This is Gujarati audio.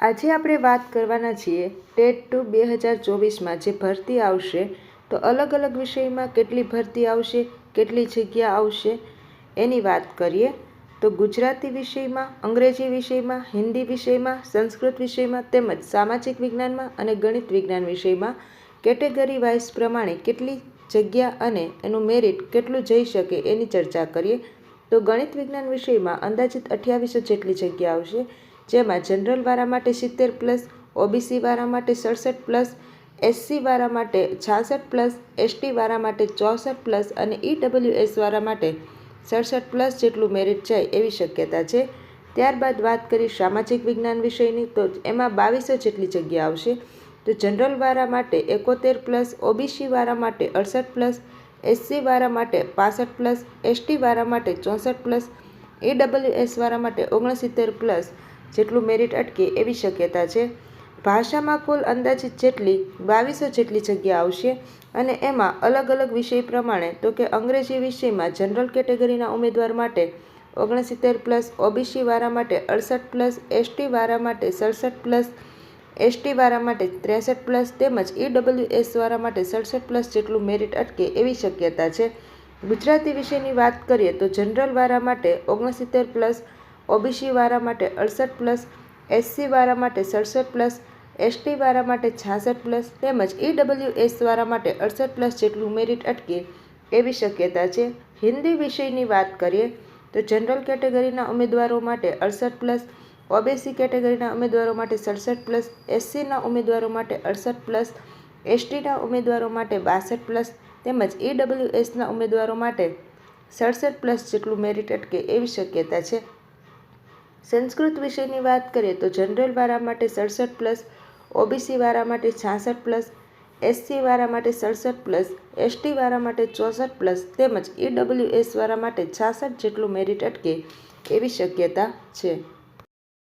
આજે આપણે વાત કરવાના છીએ ટેટ 2024માં જે ભરતી આવશે તો અલગ અલગ વિષયમાં કેટલી ભરતી આવશે, કેટલી જગ્યા આવશે એની વાત કરીએ. તો ગુજરાતી વિષયમાં, અંગ્રેજી વિષયમાં, હિન્દી વિષયમાં, સંસ્કૃત વિષયમાં તેમજ સામાજિક વિજ્ઞાનમાં અને ગણિત વિજ્ઞાન વિષયમાં કેટેગરી વાઇઝ પ્રમાણે કેટલી જગ્યા અને એનું મેરિટ કેટલું જઈ શકે એની ચર્ચા કરીએ. તો ગણિત વિજ્ઞાન વિષયમાં અંદાજિત 2800 જેટલી જગ્યા આવશે, જેમાં જનરલ વાળા માટે 70+, ઓબીસી વાળા માટે 67+, એસસી વાળા માટે 66+, એસટી વાળા માટે 64+, અને ઈડબ્લ્યુએસ વાળા માટે 67+ જેટલું મેરિટ જાય એવી શક્યતા છે. ત્યારબાદ વાત કરી સામાજિક વિજ્ઞાન વિષયની, તો એમાં 2200 જેટલી જગ્યા આવશે. તો જનરલ વાળા માટે 71+, ઓબીસી વાળા માટે 68+, એસસી વાળા માટે 65+, એસટી વાળા માટે 64+, ઈડબ્લ્યુએસ વાળા માટે 69+ જેટલું મેરિટ અટકે એવી શક્યતા છે. ભાષામાં કુલ અંદાજિત જેટલી 2200 જેટલી જગ્યા આવશે, અને એમાં અલગ અલગ વિષય પ્રમાણે, તો કે અંગ્રેજી વિષયમાં જનરલ કેટેગરીના ઉમેદવાર માટે 69+, ઓબીસી વાળા માટે 68+, એસટી વાળા માટે 67+, એસટી વાળા માટે 63+, તેમજ ઈડબ્લ્યુએસ વાળા માટે 67+ જેટલું મેરિટ અટકે એવી શક્યતા છે. ગુજરાતી વિષયની વાત કરીએ તો જનરલ વાળા માટે 69+, ઓબીસી વાળા માટે 68+, એસસી વાળા માટે 67+, એસટી વાળા માટે 66+, તેમજ ઈડબ્લ્યુએસ વાળા માટે 68+ જેટલું મેરિટ અટકે એવી શક્યતા છે. હિન્દી વિષયની વાત કરીએ તો જનરલ કેટેગરીના ઉમેદવારો માટે 68+, ઓબીસી કેટેગરીના ઉમેદવારો માટે 67+, એસસીના ઉમેદવારો માટે 68+, એસટીના ઉમેદવારો માટે 62+, તેમજ ઈડબ્લ્યુએસના ઉમેદવારો માટે 67+ જેટલું મેરિટ અટકે એવી શક્યતા છે. સંસ્કૃત વિષયની વાત કરીએ તો જનરલ વાળા માટે 67+, ઓબીસી વાળા માટે 66+, એસસી વાળા માટે 67+, એસટી વાળા માટે 64+, તેમજ ઈડબ્લ્યુએસ વાળા માટે 66 જેટલું મેરિટ અટકે એવી શક્યતા છે.